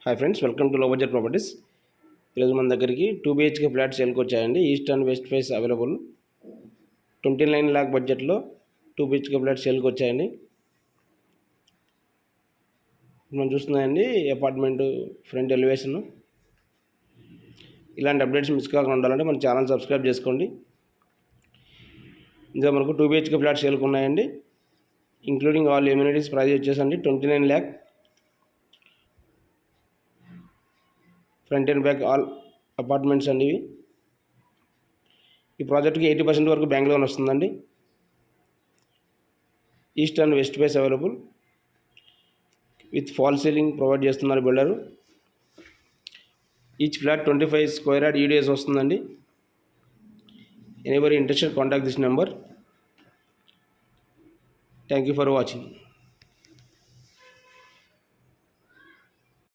Hi friends, welcome to లో budget properties. ఈరోజు మన దగ్గరికి 2 BHK ఫ్లాట్స్ సేల్కి వచ్చాయండి. East and west face available 29 lakh బడ్జెట్లో 2 BHK ఫ్లాట్స్ సేల్కి వచ్చాయండి. మనం చూస్తున్నాయండి అపార్ట్మెంట్ ఫ్రంట్ ఎలివేషన్. ఇలాంటి అప్డేట్స్ మిస్ కాకుండా ఉండాలంటే మన ఛానల్ సబ్స్క్రైబ్ చేసుకోండి. ఇంకా మనకు 2 BHK ఫ్లాట్స్ సేల్కి ఉన్నాయండి. ఇంక్లూడింగ్ ఆల్ ఎమ్యూనిటీస్ ప్రైస్ వచ్చేసండి 29 lakh. Front and back all apartments అండి ఇవి. ఈ ప్రాజెక్ట్కి 80% వరకు బ్యాంక్ లోన్ వస్తుందండి. East and west face available with fall ceiling provide చేస్తున్నారు builder. Each flat 25 square yard EDS వస్తుందండి. Anybody interested contact this number. Thank you for watching.